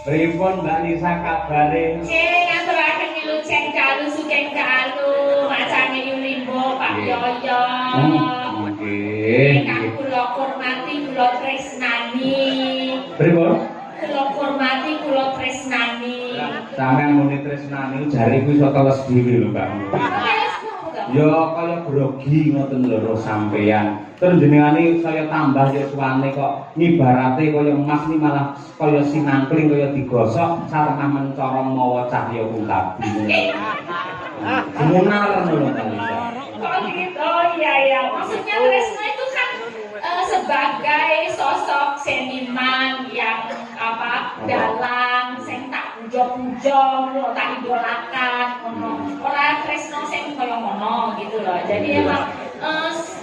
Pripun Mbak Nisa kabare? Ngaturaken wilujeng dalu sugeng dalu macane Yulimbo Pak Yoyo. Nggih. Ingkang kula hormati kula tresnani. Pripun? Kula hormati kula tresnani. Sampeyan muni tresnani jare kuwi iso teles dhewe lho Mbak. Ya kaya grogi ngoten lho sampeyan. Terus jenengane saya tambah ya suwane kok ngibarate kaya emas ni malah kaya sinangkling kaya digosok sareng mencorong mawa cahya kuntabi. Semunar lho Oh gitu, oh iya. Maksudnya Tresno itu kan sebagai sosok seniman yang dalang, sing tak puja-puja, tak idolakan, orang Tresno sing kaya ngono gitu loh. Jadi emang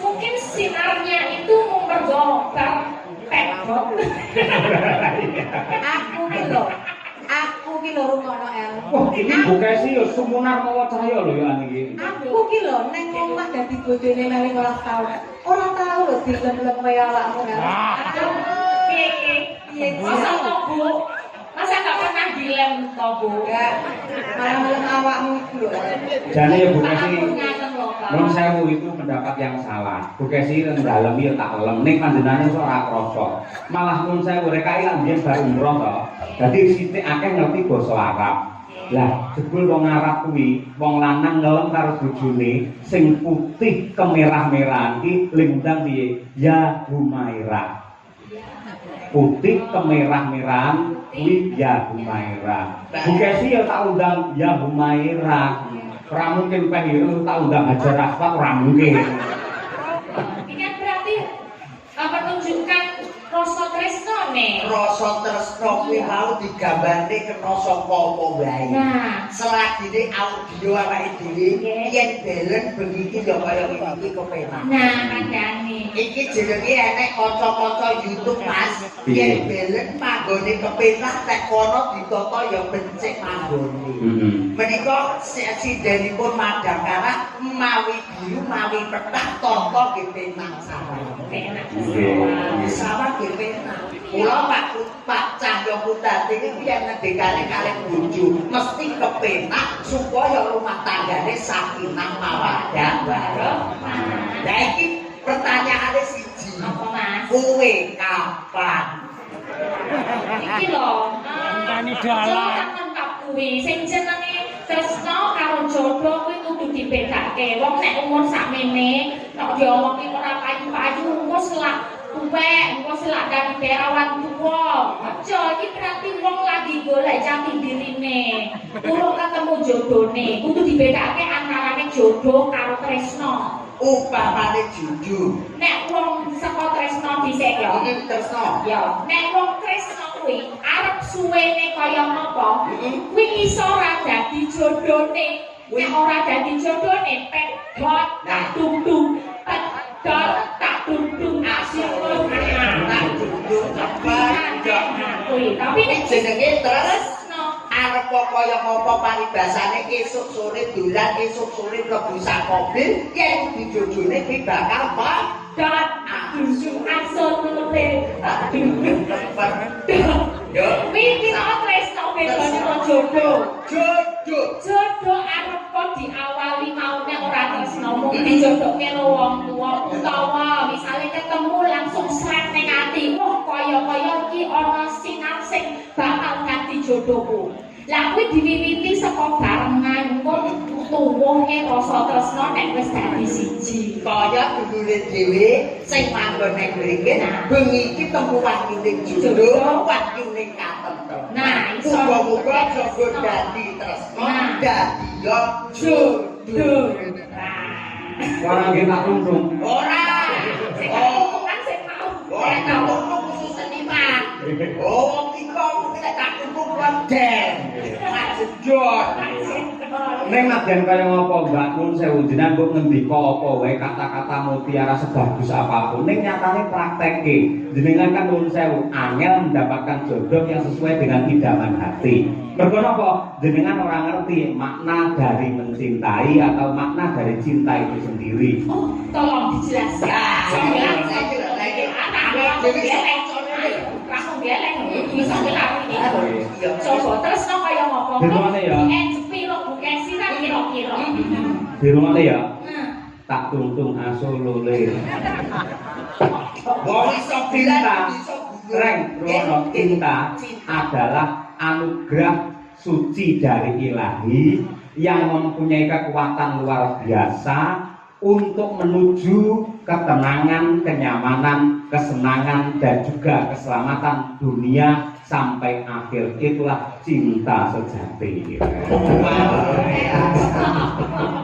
mungkin sinarnya itu mempergobar pedot. Aku ki lho rungono el. Wah, iki bukesi yo sumunar mawa cahya lho ya niki. Aku ki lho ning omah dadi bojone meling ora tau. Ora tau lho dilem-lem kaya awakmu el. Piye? Masa to, Bu? Masa enggak pernah dilem to, Bu? Enggak. Malah melem awakmu iku lho. Jane ya bukesi Nun sewu itu pendapat yang salah. Bukesi rendalem ya tak lem ning panjenengane ora krasa. Malah nun sewu rek lan yen bar umroh to. Dadi sithik akeh ngerti basa Arab. Lah, jebul wong Arab kuwi, wong lanang ngelem karo bojone sing putih kemerah-merahan iki lindang piye? Ya Humaira. Putih kemerah-merahan kuwi ya Humaira. Bukesi ya tak undang ya Humaira. Ora mungkin pengen tak undang Hajar Aswad ora mungkin. Ini kan berarti menunjukkan rasa tresno nih. Rasa tresno kuwi mau digambarne kena sapa apa wae. Nah, selagine audio awake dhewe yen belen bengi iki ya kaya iki kepenak. nah kandhane. Iki jenenge enek kanca-kanca YouTube Mas. Yen belen manggone kepenak tek kono ditata ya bencik manggone. Menika sindenipun madang karena mawi biru mawi petak tata nggih penak sama. Penak Sama nggih penak. Kula Pak Cahyo Putati iki yen ngedekane kalih bojo mesti kepenak supaya rumah tanggane sakinah mawaddah warahmah. Lah iki pertanyaane siji. Apa Mas? Kowe kapan? Iki lho. Tani dalan. Lengkap kuwi sing jenenge tresno karo jodoh kuwi kudu dibedakake. Wong nek umur sakmene nek diomongi ora payu-payu engko selak tuwek, engko selak dadi perawan tuwa. Aja iki berarti wong lagi golek jati dirine. Urung ketemu jodone, kudu dibedakake antarane jodoh karo tresno. Upamane jujur. Nek wong saka tresno dhisik ya. Iki tresno. Ya, nek wong tresno kuwi arep suwene kaya ngapa? Kuwi iso ora dadi jodone. Nek ora dadi jodone, pedhot tak dung-dung. Pedhot tak dung-dung asyik. Tak duduk cepat. Kuwi, tapi nek Jenenge tresno. tresno Arep kaya ngapa paribasane esuk sore dolan esuk sore mlebu sak mobil yen dijojone ki bakal pedhot dung-dung asyik. yo Kuwi kira tresno bedane karo jodoh. jodoh Jodoh arep kok diawali maune ora tresno mung dijodohke karo wong tuwa utawa misale ketemu langsung sret ning ati. Wah, kaya-kaya iki ana sinar sing bakal ganti jodohku. Lah kuwi diwiwiti saka barengan kok tuwuhe rasa tresno nek wis dadi siji. kaya dulure dhewe sing manggon ning mriki bengi iki temu wakyuning jodoh wakyuning katentrem. Nah, iso muga-muga jogo dadi tresno dadi yo jodoh. Ora nggih tak tundung. Ora. Sing kan sing mau. Ora kamu khusus seniman. Oh, wong iki nek tak kumpul model. Maksudjon. Ning nadyan kaya ngapa Mbak Nun sewu jenengan kok ngendika apa wae kata-kata mutiara sebagus apapun ning nyatane praktekke jenengan kan nun sewu angel mendapatkan jodoh yang sesuai dengan idaman hati. Mergo napa jenengan ora ngerti makna dari mencintai atau makna dari cinta itu sendiri. Oh, tolong dijelaskan. Saya jelas lagi. Langsung geleng. Bisa gelap ini. Iya, Di rumahnya ya? Sepiro Bu Kesi kan kira-kira. Di rumahnya ya? Nah. Tak tungtung asolole. Wong iso Cinta, iso Reng, Rono, cinta adalah anugerah suci dari ilahi yang mempunyai kekuatan luar biasa untuk menuju ketenangan, kenyamanan, kesenangan, dan juga keselamatan dunia sampai akhir. Itulah cinta sejati.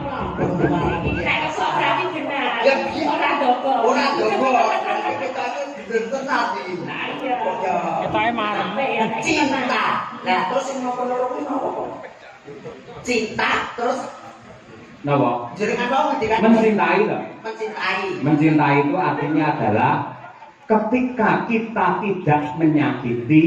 Nek kesok berarti benar. Ya, Ora dogo. ora dogo. Kita itu bener tenan iki. Iya. Ketoke marem. Cinta. Nah, terus sing nomor loro kuwi napa? Cinta terus Napa? jenengan mau ngendikan Mencintai loh. mencintai. Mencintai itu artinya adalah ketika kita tidak menyakiti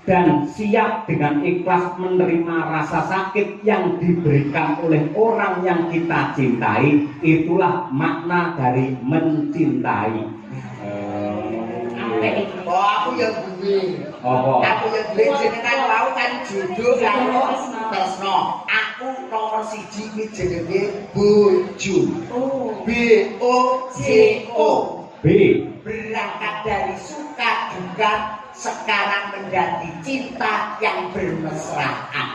dan siap dengan ikhlas menerima rasa sakit yang diberikan oleh orang yang kita cintai, itulah makna dari mencintai. Oh, aku yang duwe. Oh, Aku yang duwe jenengan mau kan judul karo tresno. Aku nomor 1 iki jenenge bojo. Oh. B O J O. B. Berangkat dari suka duka sekarang menjadi cinta yang bermesraan.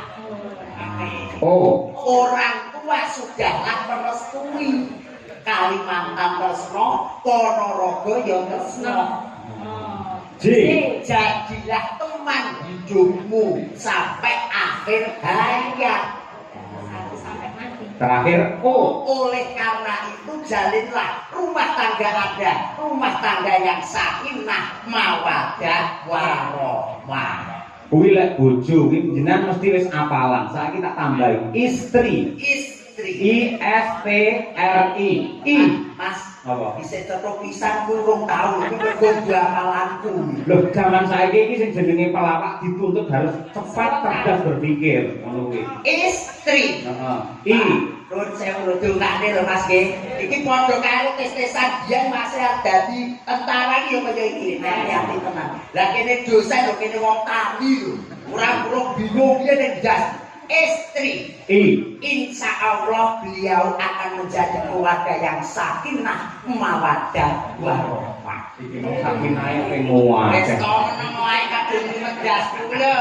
O. Orang tua sudahlah merestui Kalimantan tresno, Ponorogo ya tresno. J. Jadilah teman hidupmu sampai akhir hayat. Sampai mati. Terakhir O. Oleh karena itu jalinlah rumah tangga Anda, rumah tangga yang sakinah, mawaddah, warahmah. Kuwi lek bojo iki jenengan mesti wis apalan. Saiki tak tambahi istri. Istri. I S T R I. I. Mas, Apa? bisa cetok pisan kurung tahu itu mergo amalanku. Loh, zaman saiki iki sing jenenge pelawak dituntut harus cepat cerdas berpikir, ngono kuwi. Istri. Heeh. I. Nuwun sewu lho dongane lho Mas nggih. Iki padha karo tes-tesan biyen Mas dadi tentara iki yo kaya iki. Hati tenan. Lah kene dosen lho kene wong tani lho. Ora perlu bingung piye nek jas. Istri. I. Insya Allah beliau akan menjadi keluarga yang sakinah, mawaddah, warahmah. Iki mau sakinae ping muat. Wis to meneng wae kadung medhas kula.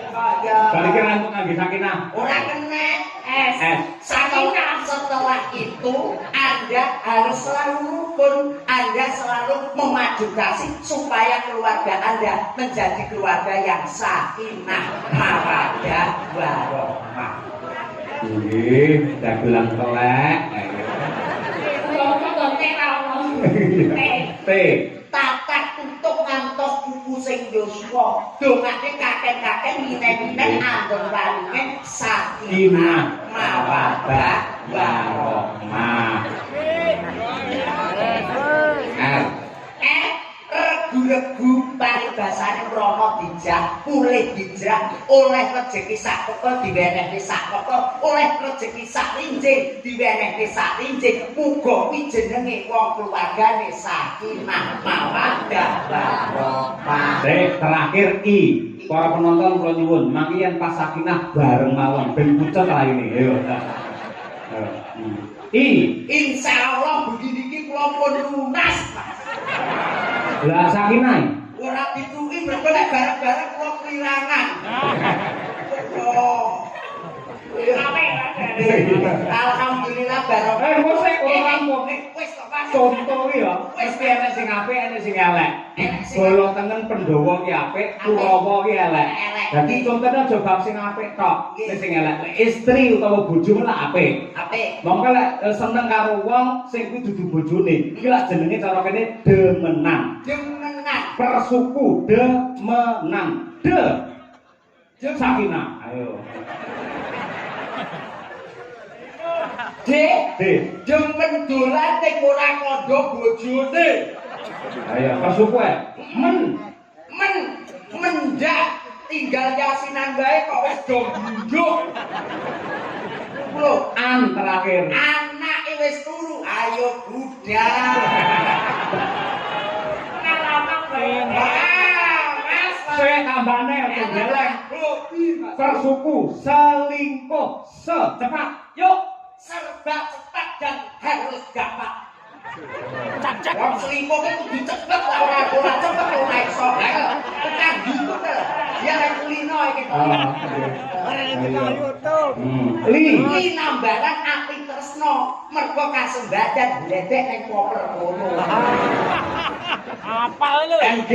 Kaya Balikin rantuk ngangge sakinah. ora kena. S. Setelah itu Anda harus selalu rukun, Anda selalu memadu kasih supaya keluarga Anda menjadi keluarga yang sakinah, mawaddah, warahmah. Nggih, dagelan telek. Kok tera ono. T. Tatak tutup ngantos buku sing Yosua. Dongane kakek-kakek minen-minen andong palinge sakinah, mawaddah, warahmah. R. Regu-regu paribasane rono dijak, mulih dijak, oleh rezeki sak koko diwenehke sak koko, oleh rezeki sak linjing diwenehke sak linjing. Muga kuwi jenenge wong keluargane sakinah, mawaddah, warahmah. Terakhir I. Para penonton kula nyuwun, mangki yen pas sakinah bareng mawon ben pucet raine. Ayo. I. Insyaallah begini iki kula pun lunas, Mas. Lah sakinah. Ora dituki mergo nek bareng-bareng kula kehilangan. Oh. Alhamdulillah bareng. Mosek ora rampung. Wis kok Mas. Contoh iki ya, mesti ana sing apik, ana sing elek. Bolo tengen Pandhawa ki apik, Kurawa ki elek. Dadi contohnya aja bab sing apik tok, sing elek. Istri utawa bojo lah apik. Apik. Mongko lek seneng karo wong sing kuwi dudu bojone, iki lak jenenge cara kene demenan. Demenan. Persuku demenan. Sakinah. Ayo. Dek, D. demen dolan ning ora kandha bojone. Ayo, persuku ae. Mendak tinggal yasinan bae kok wis do nduk. Lho, An terakhir. anake wis turu, ayo budal. Pengalaman bae. Wah, Mas. Saya tambahnya aku jelek. Sersuku, selingkuh, secepat. Yuk. Serba cepat dan harus gampang. Wong selingkuh itu dicepet lah ora cepet ora iso. Tekan gitu ta. Ya nek kulino iki. Li nambaran ati tresno mergo kasembadan bledek ning koper ngono. Apa lho? MG.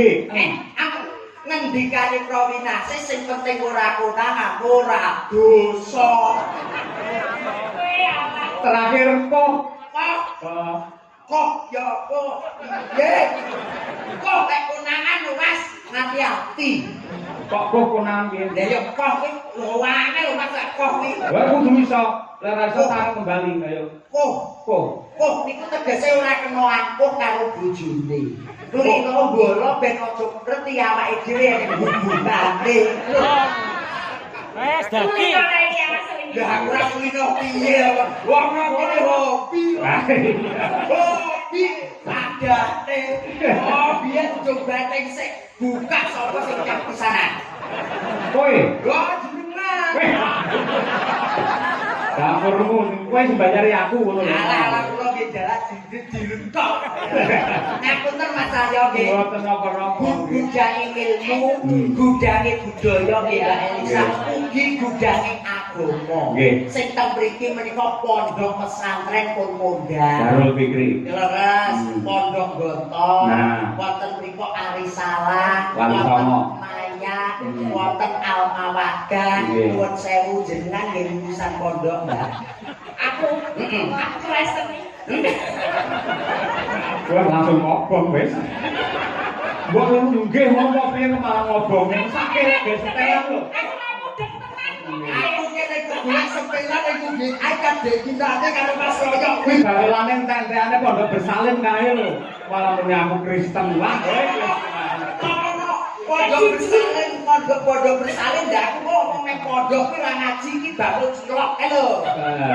Aku ngendikane Prawinase sing penting ora konangan, ora dosa. Kowe apa? Terakhir kok. Kok ya kok. Piye? Kok nek konangan lho Mas, hati-hati. Kok konangan piye? Lah ya kok iki lho wae lho Mas kok iki. Wah kudu iso. Ora iso sareng kembali ayo. Kok niku tegese ora kena ampuh karo bojone. Kulino bola ben aja ngerti awake dhewe nek hubungane. Wes dadi. Lah ora kulino piye wong ngene hobi. Hobi padane. Oh biyen jobate sik buka sapa sing cek pisanan. kowe. Lho jenengan. Dapurmu kowe sembayari aku ngono lho. Alah kula nggih dalan dilentok. Ngapunten Mas Aryo nggih. Mboten napa-napa. Gudange ilmu, gudange budaya nggih Mbak Elisa, ugi gudange agama. Nggih. Sing teng mriki menika pondok pesantren pun mondal. Darul Fikri. Leres, pondok Gontong, Nah. wonten mriku Arisalah, Wali wonten Songo. Maya, wonten Almawadah, Nggih. nuwun sewu jenengan nggih lulusan pondok, Mbak. Aku Kristen nih. Kowe langsung ngobong wis. Mbok nggih ngono piye malah ngobong. Sakit ge setelan lho. Aku mau mudeng tenan. Aku kene golek sepelan iku nggih akan dikindake karo Mas Royo. Kuwi galane entek-entekane pondok bersalin kae lho. Malah muni aku Kristen lah. Pondok bersalin ndak aku kok ngomong ning pondok ki ora ngaji iki bakul cilok lho.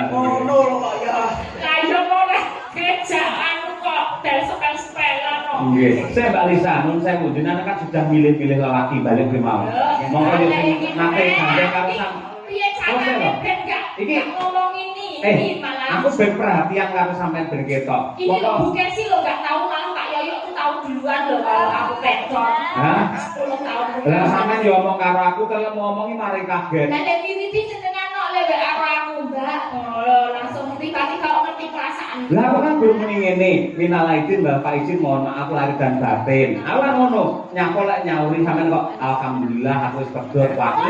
Ngono lho kok ya. Lah iya ora kerjaan kok dari sepel-sepelan kok. Nggih. Saya Mbak Lisa, nun saya jenengan kan sudah milih-milih lelaki balik ke mau. Monggo yo sing nate gandeng karo sang. Piye carane ben gak Iki- ngomong ini malah. Aku ben perhatian karo sampean ben ketok. Ini lo bukan sih lo gak tahu malah Kak Yoyo tuh tahu duluan lo kalau aku petor. Hah? 10 tahun Lah duluan. sampean yo ngomong karo aku kalau ngomongi mari kaget. Nah dari wiwiti jenengan nok lewe aku mbak. Oh, langsung tiba-tiba ngerti perasaan. Lah aku kan belum muni ngene, minal aidin Bapak izin mohon maaf lahir dan batin. Awan ngono, nyapa lek nyauri sampean kok alhamdulillah aku wis pedhot wae.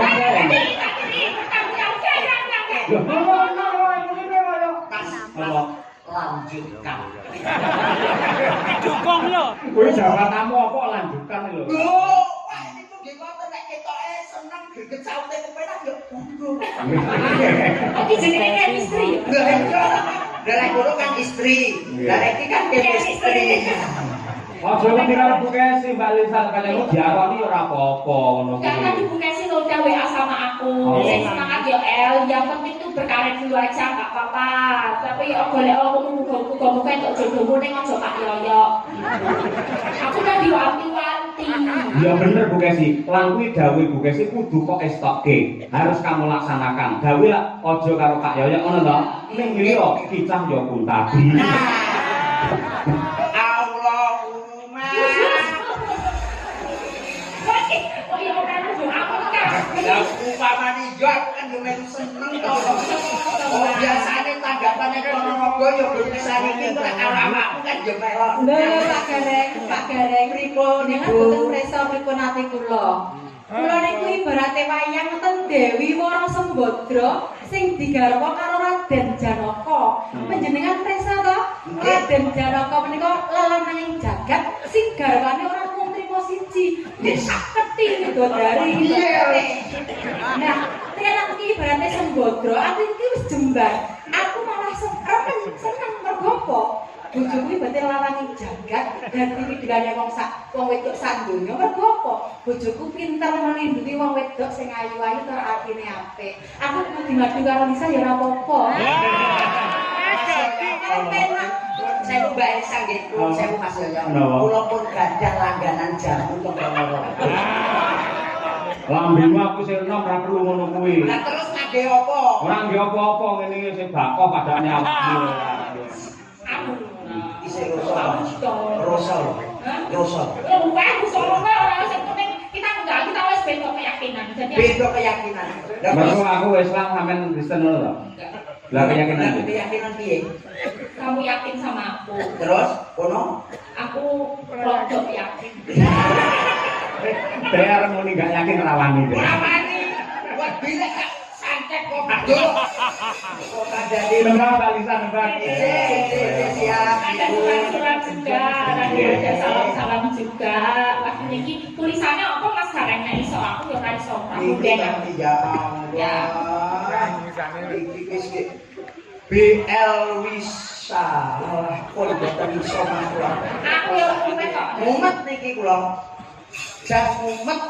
Loh, ngono ngene kaya. Mas, Apa? lanjutkan. Dukung lho. Kowe jawabanmu apa lanjutkan lho. Loh, wah niku nggih ngoten nek ketoke seneng greget saute kepenak ya mundur. Tapi jenenge chemistry. Lah iya. Lah lek ngono kan istri. Lah nek iki kan chemistry. Aja ngerti karo buke si Mbak Lisa kaya lu diakoni ora apa-apa ngono Enggak kan kuwi. ibu kasih lo udah WA sama aku. Oh. Saya semangat ya El, yang penting tuh berkarir dulu aja nggak apa-apa. Tapi ya boleh aku muga-muga untuk jodohmu ning aja Kak Yoyo. Aku udah diwanti-wanti. Ya bener Bu Kesi, lan kuwi dawuh Bu Kesi kudu kok estokke. Harus kamu laksanakan. Dawuh lah aja karo Kak Yoyo ngono to. Ning liya kicah ya kuntabi. Allahumma. Oh iya orang itu aku kan. Lah upamane yo aku kan yo melu seneng to. Oh biasane tanggapane Ponorogo yo berusaha iki ora karo awakku kan yo melok. Lho Pak Gareng pripun niku boten preso pripun ati kula. Kula niku ibarate wayang ngoten Dewi Wara Sembadra sing digarwa karo Raden Janaka. Panjenengan preso to? Raden Janaka menika lelanang jagat sing garwane ora mung trima siji, nggih saketi widodari. Nah, tenan iki ibarate Sembadra, aku iki wis jembar. Aku malah seneng mergo apa? Bojoku iki betul lawangi jagat dan piwidane wong wedok sak donya mergo apa? Bojoku pinter melindungi wong wedok sing ayu-ayu tur atine apik. Aku kudu madu karo Lisa ya ora apa-apa. Saya Mbak Elisa nggih, saya Mas Yoyo. Kula pun gadah langganan jamu teng Ponorogo. Lambemu aku sing enom ora perlu ngono kuwi. Lah terus ngade apa? Ora nggih apa-apa ngene iki sing bakok padane awakmu. Aku. Isih rosol. Rosol. Aku solo ora sing penting kita enggak kita wis beda keyakinan. Jadi Beda keyakinan. Mergo aku Islam sampean Kristen lho to. Lah keyakinan iki. Keyakinan piye? kamu yakin sama aku. Terus kono? Aku rodok yakin. Saya muni gak yakin rawani. Rawani. Buat bila santet kok dulu. Kok jadi Mbak Balisa Mbak. Siap. Ada surat-surat juga, ada salam-salam juga. Wah ini tulisannya apa Mas Garengnya iso aku ya kan iso. Aku deh. Ya BL Wisa. Kok boten iso Mas. Aku ya mumet kok. Mumet niki kula. Jan mumet.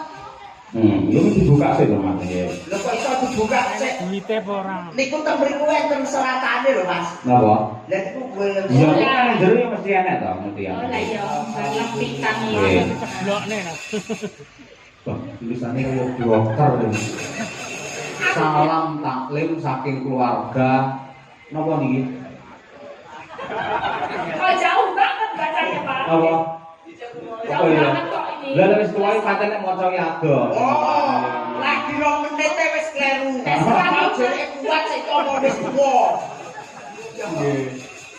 Lu dibuka sih lho Mas. Lho kok iso dibuka sik? Duite apa ora? Niku teng mriku enten seratane lho Mas. Napa? Lah niku gue Iya, kan jero ya mesti enak to, mesti Oh enak. lah iya, banyak pitan Oke. ya. Ceblokne nah. Wah, tulisannya kayak dokter ini. Salam taklim saking keluarga. Napa niki? Oh jauh banget bacanya Pak. Apa? Jauh banget kok ini. Lah wis tuwa iki pancen nek maca ya ado. Oh, lagi 2 menit wis kleru. Jare kuat sik kono wis tuwa. Nggih.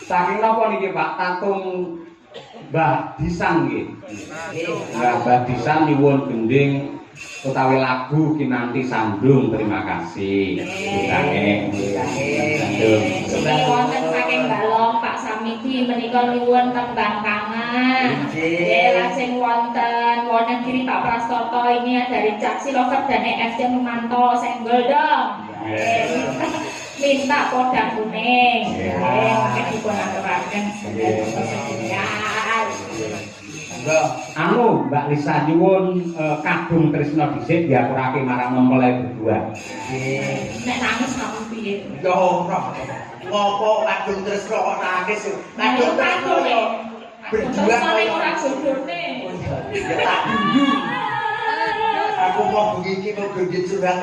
Saking napa niki Pak? Tatung Mbah Disan nggih. Mbah Disan nyuwun gending utawi lagu kinanti sandung terima kasih. Sandung. Ini wonten saking balong Pak Samidi menika nyuwun tembang kangen. Nggih, lajeng wonten Wonogiri Pak Prastoto ini dari Caksi Lover dan EFC Memanto senggol dong. Minta podang kuning. Nggih, mungkin dipun aturaken Enggak. Anu Mbak Lisa nyuwun kadung Trisno dhisik diaturake marang mempelai berdua. nek nangis kamu piye? Yo ora. Ngopo kadung terus kok nangis. Kadung terus yo. Berdua kaya ora jodone. Ya tak dulu. Aku mau begini mau gede curhat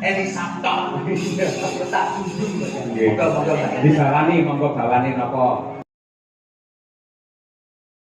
ini Sabtu. Tak dulu. Nggih. Moga-moga. Dibawani monggo bawani napa